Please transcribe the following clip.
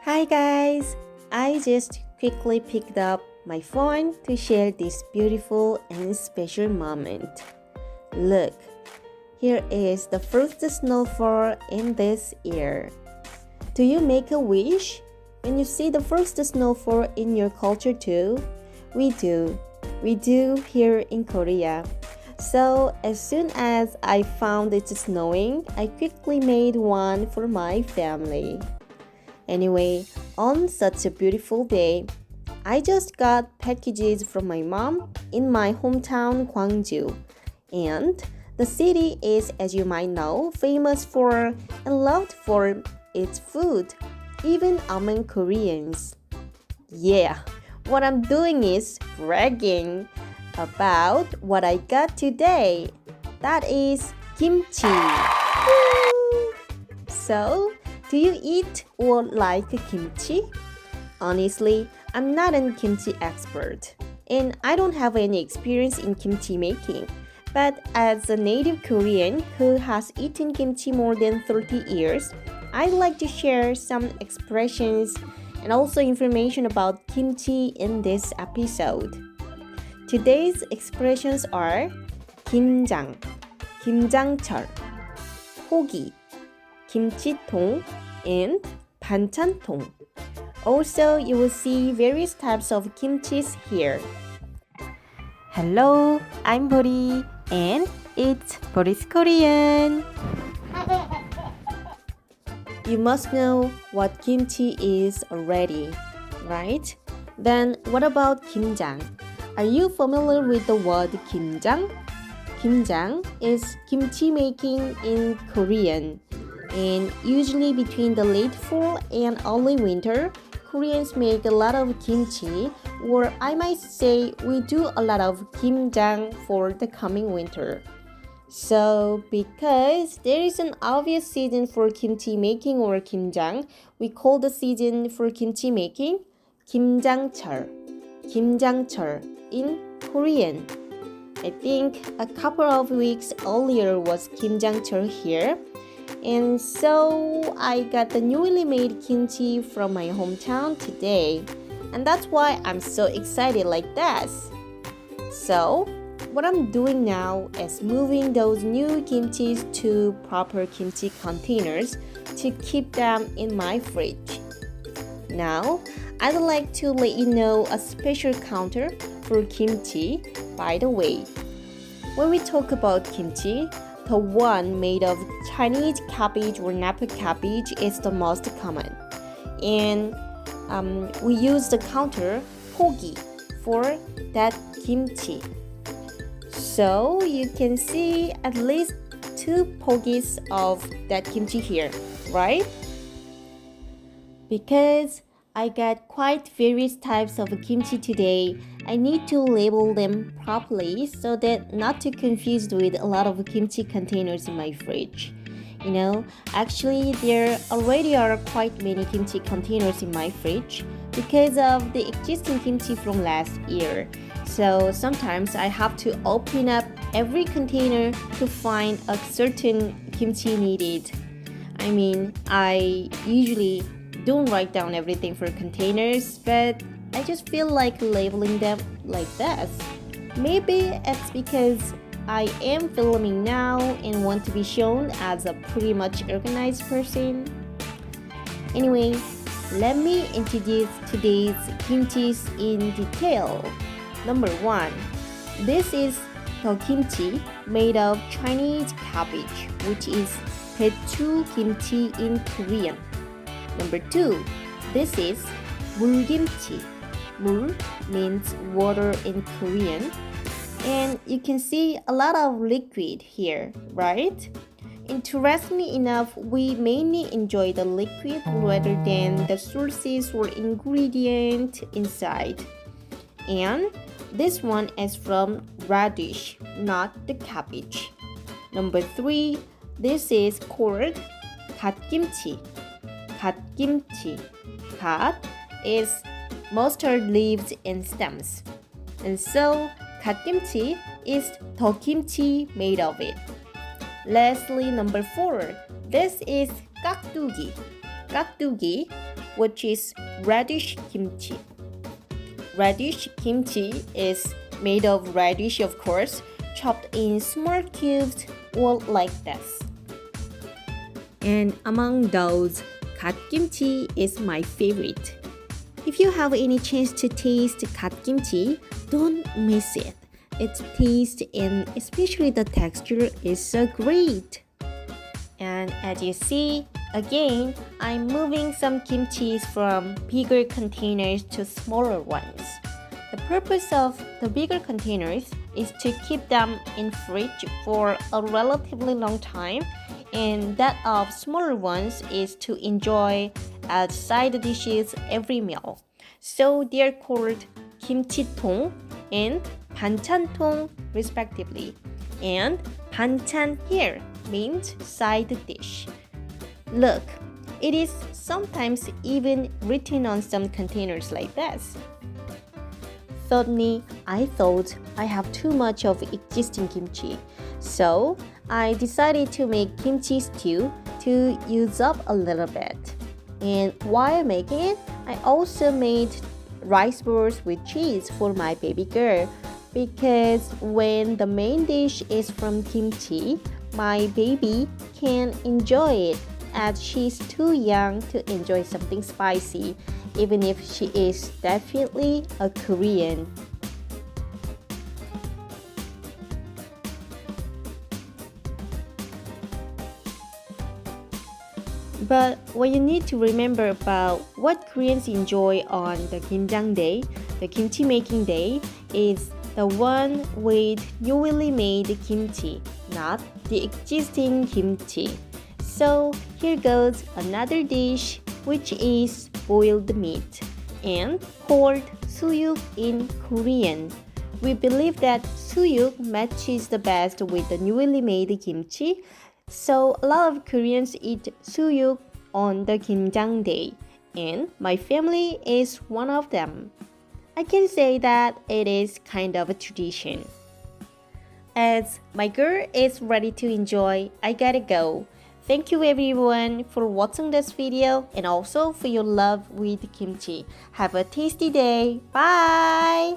Hi guys! I just quickly picked up my phone to share this beautiful and special moment. Look, here is the first snowfall in this year. Do you make a wish when you see the first snowfall in your culture too? We do. We do here in Korea. So as soon as I found it's snowing, I quickly made one for my family. Anyway, on such a beautiful day, I just got packages from my mom in my hometown Gwangju. And the city is, as you might know, famous for and loved for its food, even among Koreans. Yeah, what I'm doing is bragging about what I got today. That is kimchi. Woo! So, do you eat or like kimchi? Honestly, I'm not a kimchi expert, and I don't have any experience in kimchi making. But as a native Korean who has eaten kimchi more than 30 years, I'd like to share some expressions and also information about kimchi in this episode. Today's expressions are 김장, 김장철, 호기, 김치통, and 반찬통. Also, you will see various types of kimchis here. Hello, I'm Boli, and it's Boli's Korean. You must know what kimchi is already, right? Then what about 김장? Are you familiar with the word 김장? 김장 is kimchi making in Korean. And usually between the late fall and early winter, Koreans make a lot of kimchi, or I might say we do a lot of 김장 for the coming winter. So, because there is an obvious season for kimchi making or 김장, we call the season for kimchi making 김장철, 김장철 in Korean. I think a couple of weeks earlier was 김장철 here. And so I got the newly made kimchi from my hometown today. And that's why I'm so excited like this. So, what I'm doing now is moving those new kimchis to proper kimchi containers to keep them in my fridge. Now, I'd like to let you know a special counter for kimchi. By the way, when we talk about kimchi, the one made of Chinese cabbage or Napa cabbage is the most common. And we use the counter hogi for that kimchi. So you can see at least 2 pogis of that kimchi here, right? Because I got quite various types of kimchi today, I need to label them properly so that not to confused with a lot of kimchi containers in my fridge. You know, actually there already are quite many kimchi containers in my fridge because of the existing kimchi from last year. So sometimes I have to open up every container to find a certain kimchi needed. I mean, I usually don't write down everything for containers, but I just feel like labeling them like this. Maybe it's because I am filming now and want to be shown as a pretty much organized person. Anyway, let me introduce today's kimchis in detail. Number 1, this is the kimchi made of Chinese cabbage, which is 배추김치 in Korean. Number 2, this is 물김치. 물 means water in Korean. And you can see a lot of liquid here, right? Interestingly enough, we mainly enjoy the liquid rather than the sources or ingredient inside. And this one is from radish, not the cabbage. Number 3, this is called 갓김치. 갓김치. 갓 is mustard leaves and stems. And so, 갓김치 is the kimchi made of it. Lastly, number 4, this is 깍두기. 깍두기 which is radish kimchi. Radish kimchi is made of radish, of course, chopped in small cubes, all like this. And among those, gat kimchi is my favorite. If you have any chance to taste gat kimchi, don't miss it. Its taste and especially the texture is so great. And as you see, again, I'm moving some kimchis from bigger containers to smaller ones. The purpose of the bigger containers is to keep them in fridge for a relatively long time, and that of smaller ones is to enjoy as side dishes every meal. So they are called kimchi-tong and banchan-tong respectively. And banchan here means side dish. Look, it is sometimes even written on some containers like this. Thirdly, I thought I have too much of existing kimchi, so I decided to make kimchi stew to use up a little bit. And while making it, I also made rice balls with cheese for my baby girl, because when the main dish is from kimchi, my baby can enjoy it as she's too young to enjoy something spicy, even if she is definitely a Korean. But what you need to remember about what Koreans enjoy on the Kimjang Day, the kimchi making day, is the one with newly made kimchi, not the existing kimchi. So here goes another dish, which is boiled meat and called suyuk in Korean. We believe that suyuk matches the best with the newly made kimchi, so a lot of Koreans eat suyuk on the Kimjang Day, and my family is one of them. I can say that it is kind of a tradition. As my girl is ready to enjoy, I gotta go. Thank you everyone for watching this video and also for your love with kimchi. Have a tasty day. Bye!